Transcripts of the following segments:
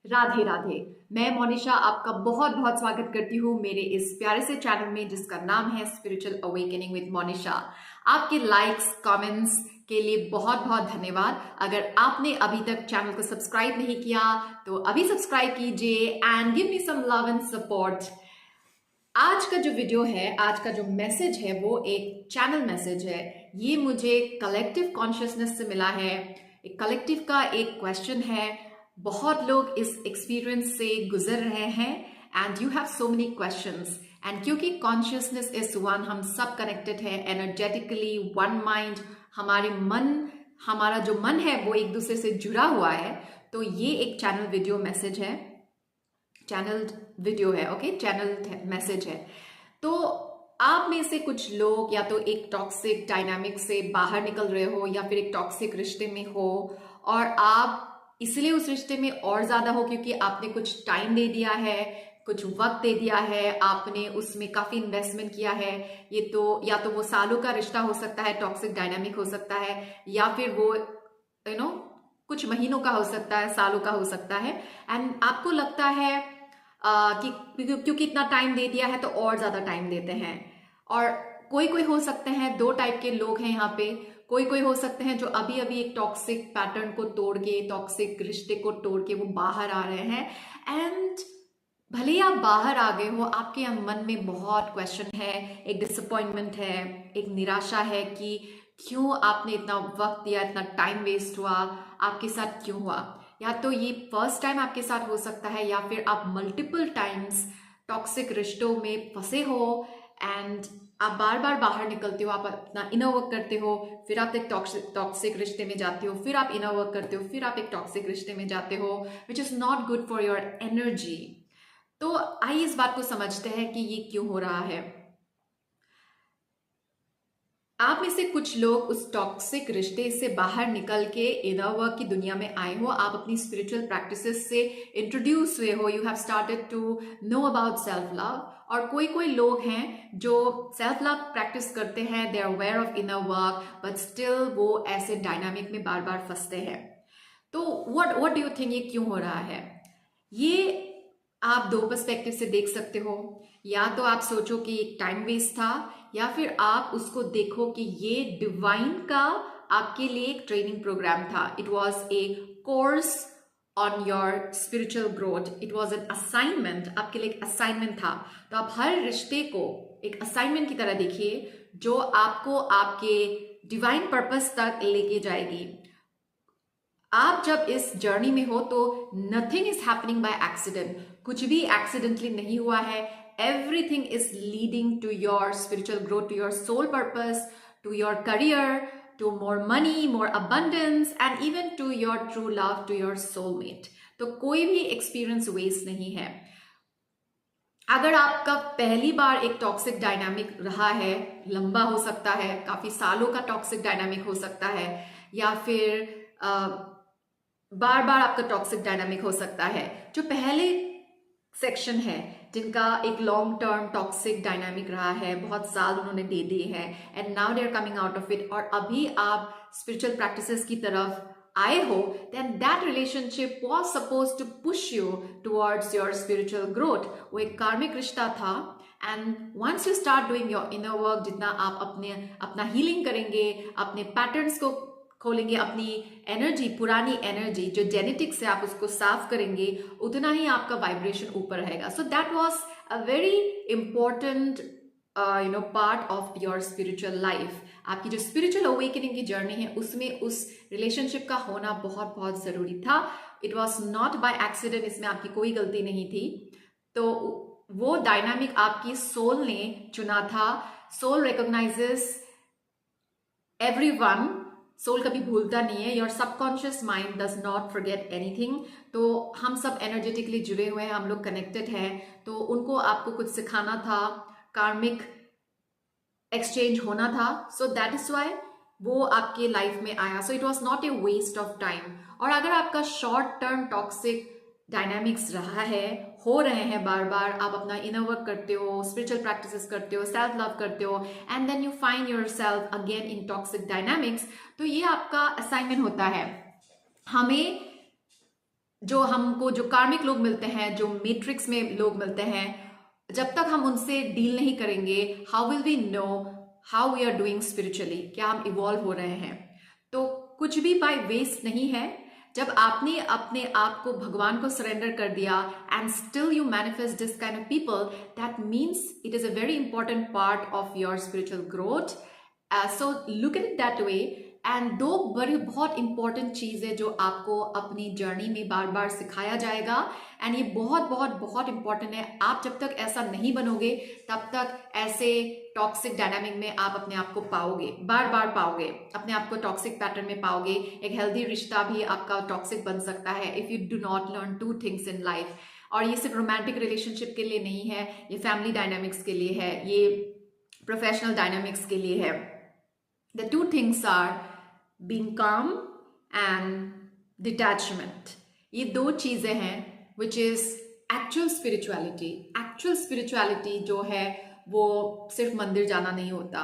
राधे राधे। मैं मोनिशा आपका बहुत बहुत स्वागत करती हूँ मेरे इस प्यारे से चैनल में जिसका नाम है स्पिरिचुअल अवेकनिंग विद मोनिशा। आपके लाइक्स कमेंट्स के लिए बहुत बहुत धन्यवाद। अगर आपने अभी तक चैनल को सब्सक्राइब नहीं किया तो अभी सब्सक्राइब कीजिए and give me some love and support. आज का जो वीडियो है, आज का जो मैसेज है वो एक चैनल मैसेज है। ये मुझे कलेक्टिव कॉन्शियसनेस से मिला है। एक कलेक्टिव का एक क्वेश्चन है। बहुत लोग इस एक्सपीरियंस से गुजर रहे हैं and you have so many questions and क्योंकि कॉन्शियसनेस इज वन, हम सब कनेक्टेड है एनर्जेटिकली, वन माइंड, हमारा जो मन है वो एक दूसरे से जुड़ा हुआ है। तो ये एक चैनल वीडियो मैसेज है, चैनल वीडियो है, ओके, चैनल मैसेज है। तो आप में से कुछ लोग या तो एक टॉक्सिक डायनामिक से बाहर निकल रहे हो या फिर एक टॉक्सिक रिश्ते में हो और आप इसलिए उस रिश्ते में और ज्यादा हो क्योंकि आपने कुछ टाइम दे दिया है, कुछ वक्त दे दिया है, आपने उसमें काफी इन्वेस्टमेंट किया है। ये तो या तो वो सालों का रिश्ता हो सकता है, टॉक्सिक डायनामिक हो सकता है, या फिर वो कुछ महीनों का हो सकता है, सालों का हो सकता है। एंड आपको लगता है कि क्योंकि इतना टाइम दे दिया है तो और ज्यादा टाइम देते हैं। और कोई कोई हो सकते हैं, दो टाइप के लोग हैं यहाँ पे। कोई कोई हो सकते हैं जो अभी अभी एक टॉक्सिक पैटर्न को तोड़ के, टॉक्सिक रिश्ते को तोड़ के वो बाहर आ रहे हैं। एंड भले ही आप बाहर आ गए हो, आपके मन में बहुत क्वेश्चन है, एक डिसअपॉइंटमेंट है, एक निराशा है कि क्यों आपने इतना वक्त दिया, इतना टाइम वेस्ट हुआ, आपके साथ क्यों हुआ। या तो ये फर्स्ट टाइम आपके साथ हो सकता है या फिर आप मल्टीपल टाइम्स टॉक्सिक रिश्तों में फंसे हो एंड आप बार बार बाहर निकलते हो, आप अपना इनर वर्क करते हो, फिर आप एक टॉक्सिक रिश्ते में जाते हो, फिर आप इनर वर्क करते हो, फिर आप एक टॉक्सिक रिश्ते में जाते हो, which is not good for your energy. तो आइए इस बात को समझते हैं कि ये क्यों हो रहा है। आप में से कुछ लोग उस टॉक्सिक रिश्ते से बाहर निकल के इनर वर्क की दुनिया में आए हो, आप अपनी स्पिरिचुअल प्रैक्टिसेस से इंट्रोड्यूस हुए हो, you have started to know about self love. और कोई कोई लोग हैं जो सेल्फ लव प्रैक्टिस करते हैं, they are aware of inner work but still वो ऐसे डायनामिक में बार बार फंसते हैं। तो व्हाट डू यू थिंक, ये क्यों हो रहा है? ये आप दो पर्सपेक्टिव से देख सकते हो। या तो आप सोचो कि एक टाइम वेस्ट था, या फिर आप उसको देखो कि ये डिवाइन का आपके लिए एक ट्रेनिंग प्रोग्राम था। It was a course on your spiritual growth, it was an assignment, आपके लिए एक असाइनमेंट था। तो आप हर रिश्ते को एक असाइनमेंट की तरह देखिए जो आपको आपके डिवाइन पर्पस तक लेके जाएगी। आप जब इस जर्नी में हो तो nothing is happening by accident, कुछ भी एक्सीडेंटली नहीं हुआ है। Everything is leading to your spiritual growth, to your soul purpose, to your career, to more money, more abundance and even to your true love, to your soulmate. तो कोई भी experience waste नहीं है। अगर आपका पहली बार एक टॉक्सिक डायनामिक रहा है, लंबा हो सकता है, काफी सालों का टॉक्सिक डायनामिक हो सकता है, या फिर बार बार आपका टॉक्सिक डायनामिक हो सकता है। जो पहले सेक्शन है जिनका एक लॉन्ग टर्म टॉक्सिक डायनामिक रहा है, बहुत साल उन्होंने दे दिए हैं and now they are coming out of it, और अभी आप स्पिरिचुअल प्रैक्टिसेस की तरफ आए हो, then that relationship was suppose to push you towards your spiritual growth. वो एक कार्मिक रिश्ता था and once you start doing your inner work, जितना आप अपना हीलिंग करेंगे, अपने पैटर्न्स को खोलेंगे, अपनी एनर्जी, पुरानी एनर्जी जो जेनेटिक्स से आप उसको साफ करेंगे, उतना ही आपका वाइब्रेशन ऊपर रहेगा। So that was a very important part of your spiritual life. आपकी जो स्पिरिचुअल अवेकनिंग की जर्नी है उसमें उस रिलेशनशिप का होना बहुत बहुत जरूरी था। It was not by accident, इसमें आपकी कोई गलती नहीं थी। तो वो डायनामिक आपकी सोल ने चुना था। सोल रिकॉग्नाइजेस एवरीवन, सोल कभी भूलता नहीं है। Your subconscious mind does not forget anything. तो हम सब एनर्जेटिकली जुड़े हुए हैं, हम लोग कनेक्टेड हैं, तो उनको आपको कुछ सिखाना था, कार्मिक एक्सचेंज होना था। सो दैट इज वाई वो आपके लाइफ में आया। So it was not a waste of time. और अगर आपका शॉर्ट टर्म टॉक्सिक डायनामिक्स रहा है, हो रहे हैं बार बार, आप अपना इनर वर्क करते हो, स्पिरिचुअल प्रैक्टिसेस करते हो, सेल्फ लव करते हो and then you find yourself again in toxic dynamics, तो ये आपका असाइनमेंट होता है। हमें जो हमको जो कार्मिक लोग मिलते हैं, जो मैट्रिक्स में लोग मिलते हैं, जब तक हम उनसे डील नहीं करेंगे, how will we know how we are doing spiritually, क्या हम इवॉल्व हो रहे हैं। तो कुछ भी बाय वेस्ट नहीं है। जब आपने अपने आप को भगवान को सरेंडर कर दिया and still you manifest this kind of people, that means it is a very important part of your spiritual growth. So look at it that way. And दो बड़ी बहुत इंपॉर्टेंट चीज़ है जो आपको अपनी जर्नी में बार बार सिखाया जाएगा, एंड ये बहुत बहुत बहुत इंपॉर्टेंट है। आप जब तक ऐसा नहीं बनोगे तब तक ऐसे टॉक्सिक डायनामिक में आप अपने आप को पाओगे, बार बार पाओगे, अपने आप को टॉक्सिक पैटर्न में पाओगे। एक हेल्दी रिश्ता भी आपका टॉक्सिक बन सकता है if you do not learn two things in life. और ये सिर्फ रोमांटिक रिलेशनशिप के लिए नहीं है, ये फैमिली डायनामिक्स के लिए है, ये प्रोफेशनल डायनामिक्स के लिए है। The two things are being calm and detachment। ये दो चीजें हैं which is actual spirituality। actual spirituality जो है वो सिर्फ मंदिर जाना नहीं होता,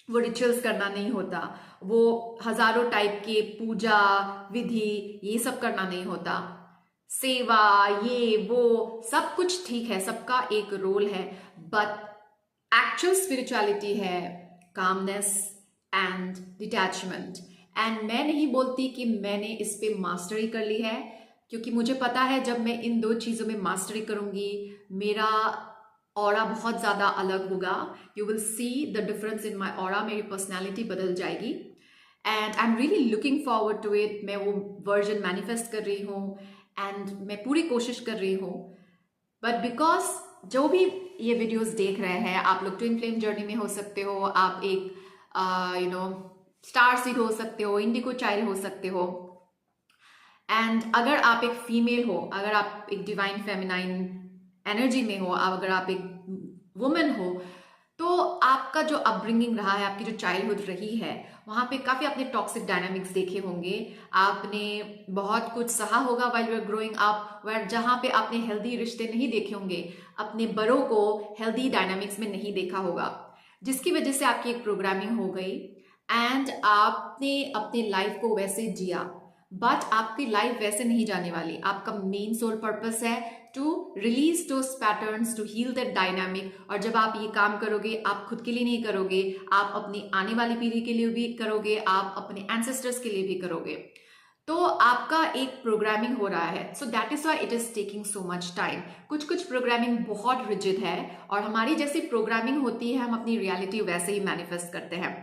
वो रिचुअल्स करना नहीं होता, वो हजारों टाइप के पूजा विधि ये सब करना नहीं होता, सेवा ये वो सब कुछ ठीक है, सबका एक रोल है, बट एक्चुअल स्पिरिचुअलिटी है कामनेस एंड डिटैचमेंट। एंड मैं नहीं बोलती कि मैंने इस पे मास्टरी कर ली है, क्योंकि मुझे पता है जब मैं इन दो चीज़ों में मास्टरी करूंगी मेरा ऑरा बहुत ज़्यादा अलग होगा। You will see the difference in my aura, मेरी पर्सनैलिटी बदल जाएगी। And I am really looking forward to it. मैं वो वर्जन मैनिफेस्ट कर रही हूँ एंड मैं पूरी कोशिश कर रही हूँ। बट बिकॉज जो भी ये वीडियोस देख रहे हैं, आप लोग ट्विन फ्लेम जर्नी में हो सकते हो, आप एक स्टार सीड हो सकते हो, इंडिको चाइल्ड हो सकते हो, एंड अगर आप एक फीमेल हो, अगर आप एक डिवाइन फेमिनाइन एनर्जी में हो, अगर आप एक वुमेन हो, तो आपका जो अपब्रिंगिंग रहा है, आपकी जो चाइल्डहुड रही है, वहाँ पे काफ़ी आपने टॉक्सिक डायनामिक्स देखे होंगे, आपने बहुत कुछ सहा होगा while you are growing up, where जहाँ पे आपने हेल्दी रिश्ते नहीं देखे होंगे, अपने बड़ों को हेल्दी डायनामिक्स में नहीं देखा होगा, जिसकी वजह से आपकी एक प्रोग्रामिंग हो गई एंड आपने अपनी लाइफ को वैसे जिया। बट आपकी लाइफ वैसे नहीं जाने वाली। आपका मेन सोल पर्पस है to release those patterns, to heal that dynamic. और जब आप ये काम करोगे, आप खुद के लिए नहीं करोगे, आप अपनी आने वाली पीढ़ी के लिए भी करोगे, आप अपने एंसेस्टर्स के लिए भी करोगे, तो आपका एक प्रोग्रामिंग हो रहा है। So that is why it is taking so much time. कुछ कुछ प्रोग्रामिंग बहुत रिजिड है, और हमारी जैसी प्रोग्रामिंग होती है, हम अपनी रियलिटी वैसे ही मैनिफेस्ट करते हैं।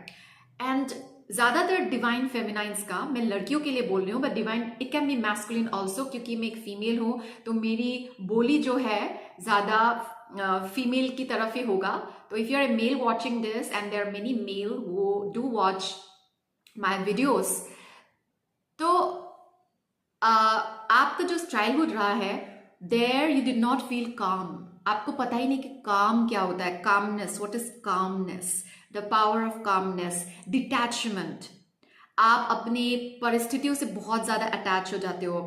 एंड ज्यादातर डिवाइन फेमिनाइंस का, मैं लड़कियों के लिए बोल रही हूँ, but divine it can be masculine also, क्योंकि मैं एक फीमेल हूँ, तो मेरी बोली जो है ज्यादा फीमेल की तरफ ही होगा। तो if you are a male watching this, and there are many male who do watch my videos, तो आपका जो चाइल्डहुड रहा है, there you did not feel calm. आपको पता ही नहीं कि काम क्या होता है, calmness, what is calmness, the power of calmness, detachment. आप अपनी परिस्थितियों से बहुत ज्यादा अटैच हो जाते हो,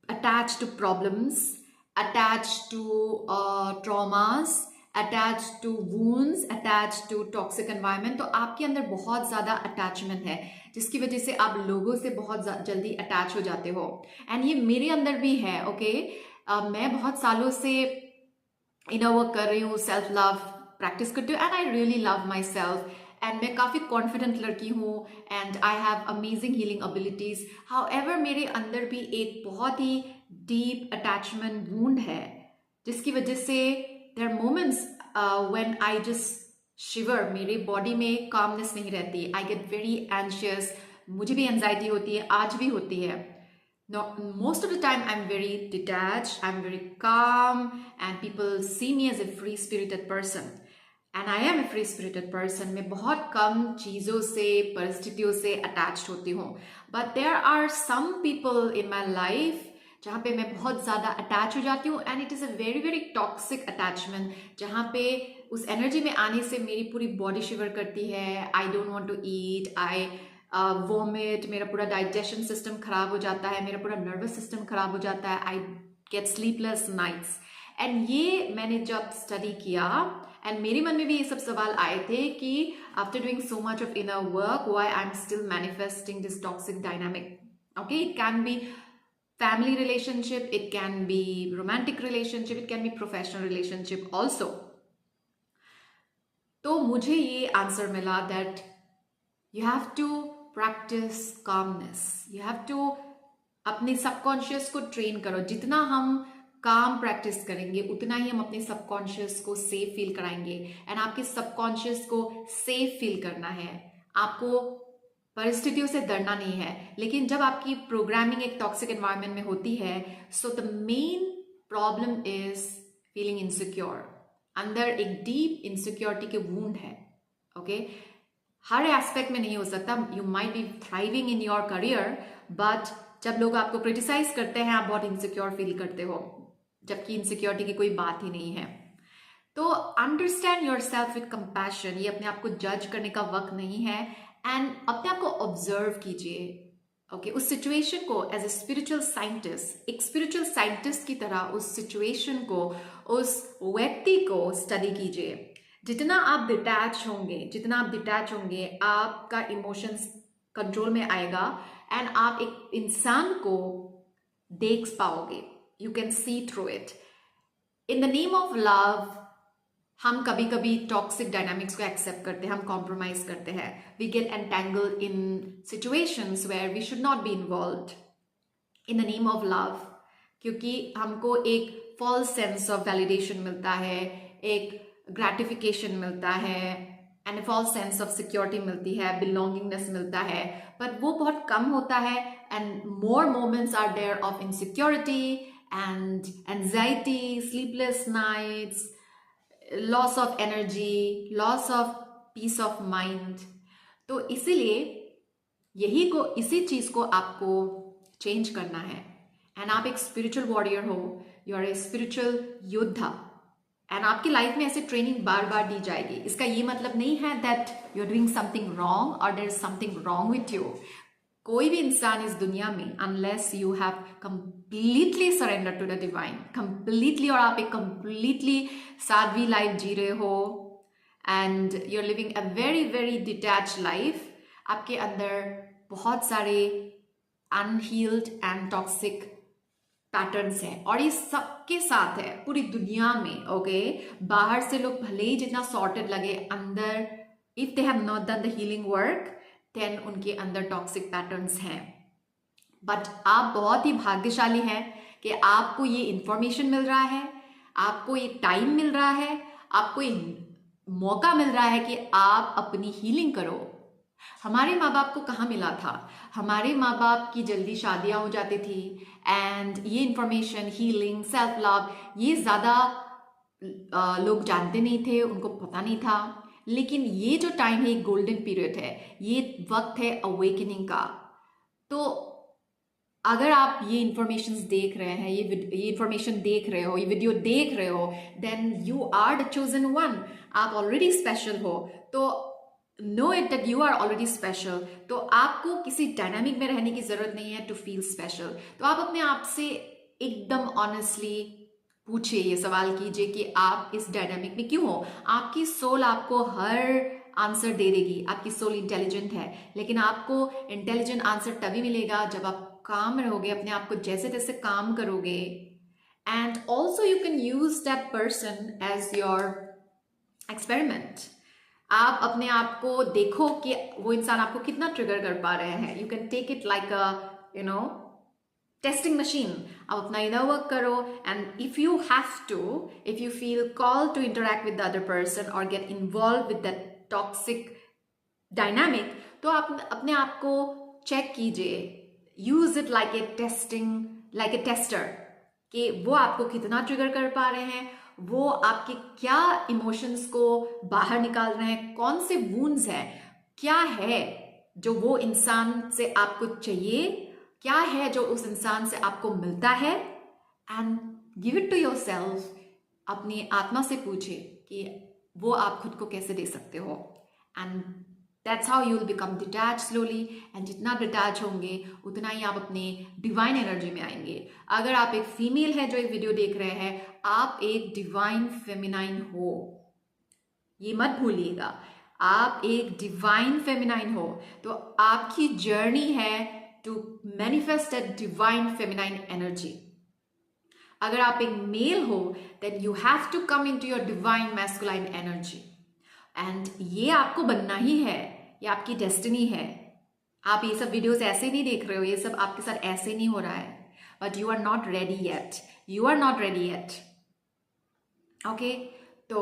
attach to problems, attach to traumas, attach to wounds, attach to toxic environment. तो आपके अंदर बहुत ज्यादा अटैचमेंट है, जिसकी वजह से आप लोगों से बहुत जल्दी अटैच हो जाते हो। एंड ये मेरे अंदर भी है। ओके मैं बहुत सालों से इनर वर्क कर रही हूँ, सेल्फ लव प्रैक्टिस करती हूँ, and I really love my self, and मैं काफ़ी कॉन्फिडेंट लड़की हूँ, and I have amazing healing abilities. However मेरे अंदर भी एक बहुत ही डीप अटैचमेंट वूंड है, जिसकी वजह से there are moments when I just shiver, मेरे बॉडी में कामनेस नहीं रहती, आई गेट वेरी एंशियस। मुझे भी एंजाइटी होती है, आज भी होती है। No, most of the time I'm very detached, I'm very calm, and people see me as a free-spirited person. And I am a free-spirited person. मैं बहुत कम चीज़ों से, परिस्थितियों से attached होती हूँ. But there are some people in my life जहाँ पे मैं बहुत ज़्यादा attach हो जाती हूँ, and it is a very very toxic attachment, जहाँ पे उस energy में आने से मेरी पूरी body shiver करती है, I don't want to eat, I vomit, मेरा पूरा डाइजेशन सिस्टम खराब हो जाता है, मेरा पूरा नर्वस सिस्टम खराब हो जाता है, I get sleepless nights. And ये मैंने जब स्टडी किया, एंड मेरे मन में भी ये सब सवाल आए थे कि after doing so much of inner work, why I am still manifesting this toxic dynamic. Okay, it can be family relationship, it can be romantic relationship, it can be professional relationship also. तो मुझे ये answer मिला that you have to practice calmness. You have to अपने subconscious को train करो. जितना हम काम प्रैक्टिस करेंगे उतना ही हम अपने सबकॉन्शियस को सेफ फील कराएंगे. एंड आपके सबकॉन्शियस को सेफ फील करना है. आपको परिस्थितियों से डरना नहीं है. लेकिन जब आपकी प्रोग्रामिंग एक टॉक्सिक एनवायरनमेंट में होती है, so the main problem is feeling insecure. अंदर एक डीप इनसिक्योरिटी के वूंड है. ओके, हर एस्पेक्ट में नहीं हो सकता. You might be thriving in your career, but जब लोग आपको क्रिटिसाइज करते हैं आप बहुत इनसिक्योर फील करते हो, जबकि इनसिक्योरिटी की कोई बात ही नहीं है. तो understand your self with compassion. ये अपने आप को जज करने का वक्त नहीं है. एंड अपने आप को ऑब्जर्व कीजिए. ओके, उस सिचुएशन को एज ए स्पिरिचुअल साइंटिस्ट, एक स्पिरिचुअल साइंटिस्ट की तरह उस सिचुएशन को, उस व्यक्ति को स्टडी कीजिए. जितना आप डिटैच होंगे आपका इमोशंस कंट्रोल में आएगा एंड आप एक इंसान को देख पाओगे. You can see through it. In the name of love हम कभी कभी टॉक्सिक डायनामिक्स को एक्सेप्ट करते हैं, हम कॉम्प्रोमाइज करते हैं. We get entangled in situations where we should not be involved in the name of love, क्योंकि हमको एक फॉल्स सेंस ऑफ वैलिडेशन मिलता है, एक ग्रेटिफिकेशन मिलता है and false sense of security मिलती है, बिलोंगिंगनेस मिलता है. बट वो बहुत कम होता है and more moments are there of insecurity and anxiety, sleepless nights, loss of energy, loss of peace of mind. तो इसीलिए इसी चीज को आपको चेंज करना है. एंड आप एक स्पिरिचुअल वॉरियर हो, यू आर ए स्पिरिचुअल योद्धा. एंड आपकी लाइफ में ऐसे ट्रेनिंग बार बार दी जाएगी. इसका ये मतलब नहीं है that you are doing something wrong और there is something wrong with you. कोई भी इंसान इस दुनिया में, unless you have completely surrender to the divine, completely, और आप एक कंप्लीटली साध्वी लाइफ जी रहे हो and you are living a very very detach life, आपके अंदर बहुत सारे अनहील्ड एंड टॉक्सिक पैटर्न्स हैं. और ये सबके साथ है पूरी दुनिया में. ओके, बाहर से लोग भले ही जितना सॉर्टेड लगे, अंदर if they have not done the healing work then उनके अंदर टॉक्सिक पैटर्न्स हैं. बट आप बहुत ही भाग्यशाली हैं कि आपको ये इंफॉर्मेशन मिल रहा है, आपको ये टाइम मिल रहा है, आपको ये मौका मिल रहा है कि आप अपनी हीलिंग करो. हमारे माँ बाप को कहाँ मिला था? हमारे माँ बाप की जल्दी शादियाँ हो जाती थी एंड ये इंफॉर्मेशन, हीलिंग, सेल्फ लव, ये ज़्यादा लोग जानते नहीं थे, उनको पता नहीं था. लेकिन ये जो टाइम है, ये गोल्डन पीरियड है, ये वक्त है अवेकनिंग का. तो अगर आप ये इंफॉर्मेशन देख रहे हैं, ये इंफॉर्मेशन देख रहे हो, ये वीडियो देख रहे हो, then you are the chosen one. आप ऑलरेडी स्पेशल हो. तो know it that you are already special. तो आपको किसी डायनामिक में रहने की जरूरत नहीं है टू फील स्पेशल. तो आप अपने आप से एकदम ऑनेस्टली पूछिए, ये सवाल कीजिए कि आप इस डायनामिक में क्यों हो. आपकी सोल आपको हर आंसर दे देगी. आपकी सोल इंटेलिजेंट है, लेकिन आपको इंटेलिजेंट आंसर तभी मिलेगा जब आप काम रहोगे, अपने आप को जैसे तैसे काम करोगे. And also you can use that person as your experiment. आप अपने आप को देखो कि वो इंसान आपको कितना ट्रिगर कर पा रहे हैं. You can take it like a testing machine. आप अपना इनर वर्क करो and if you feel call to interact with the other person और get involve with that toxic dynamic, तो आप अपने आप को चेक कीजिए. Use it like a tester कि वो आपको कितना ट्रिगर कर पा रहे हैं, वो आपके क्या इमोशंस को बाहर निकाल रहे हैं, कौन से वूंड्स हैं, क्या है जो वो इंसान से आपको चाहिए, क्या है जो उस इंसान से आपको मिलता है. And give it to yourself. अपनी आत्मा से पूछे कि वो आप खुद को कैसे दे सकते हो. And that's how you will become detach slowly. And जितना डिटैच होंगे उतना ही आप अपने डिवाइन एनर्जी में आएंगे. अगर आप एक फीमेल है जो एक वीडियो देख रहे हैं, आप एक डिवाइन फेमिनाइन हो, ये मत भूलिएगा. आप एक डिवाइन फेमिनाइन हो. तो आपकी जर्नी है to manifest a divine feminine energy. अगर आप एक मेल हो, then you have to come into your divine masculine energy. And ये आपको बनना ही है, ये आपकी डेस्टिनी है. आप ये सब वीडियोस ऐसे नहीं देख रहे हो, ये सब आपके साथ ऐसे नहीं हो रहा है. But you are not ready yet. You are not ready yet. Okay? तो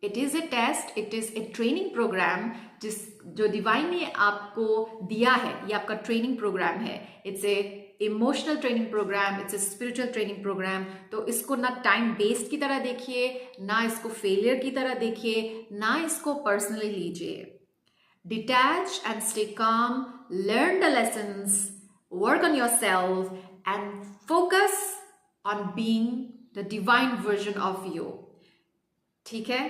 it is a test, it is a training program जो डिवाइन ने आपको दिया है. ये आपका ट्रेनिंग प्रोग्राम है. It's a emotional training program, it's a spiritual training program. तो इसको ना टाइम वेस्ट की तरह देखिए, ना इसको फेलियर की तरह देखिए, ना इसको पर्सनली लीजिए. Detach and stay calm, learn the lessons, work on yourself and focus on being the divine version of you. ठीक है?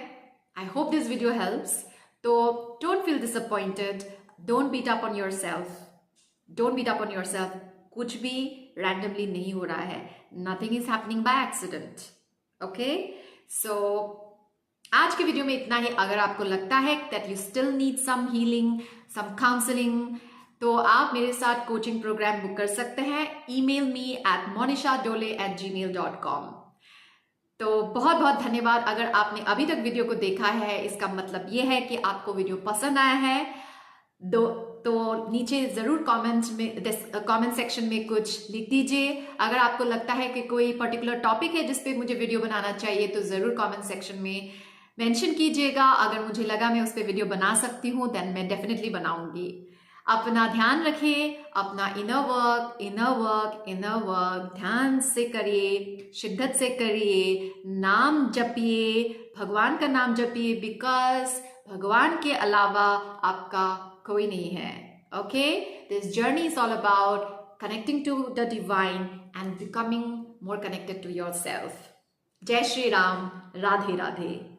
I hope this video helps. So don't feel disappointed. Don't beat up on yourself. Don't beat up on yourself. कुछ भी randomly नहीं हो रहा है. Nothing is happening by accident. Okay? So आज के वीडियो में इतना ही. अगर आपको लगता है that you still need some healing, some counseling, तो आप मेरे साथ कोचिंग प्रोग्राम बुक कर सकते हैं. email me at monishadole@gmail.com. तो बहुत बहुत धन्यवाद. अगर आपने अभी तक वीडियो को देखा है, इसका मतलब ये है कि आपको वीडियो पसंद आया है. तो नीचे ज़रूर कमेंट सेक्शन में कुछ लिख दीजिए. अगर आपको लगता है कि कोई पर्टिकुलर टॉपिक है जिस पे मुझे वीडियो बनाना चाहिए, तो ज़रूर कमेंट सेक्शन में मेंशन कीजिएगा. अगर मुझे लगा मैं उस पर वीडियो बना सकती हूँ, देन मैं डेफिनेटली बनाऊंगी. अपना ध्यान रखें, अपना इनर वर्क ध्यान से करिए, शिद्दत से करिए, नाम जपिए, भगवान का नाम जपिए, बिकॉज भगवान के अलावा आपका कोई नहीं है. Okay, this journey is all about connecting to the divine and becoming more connected to yourself. जय श्री राम. राधे राधे.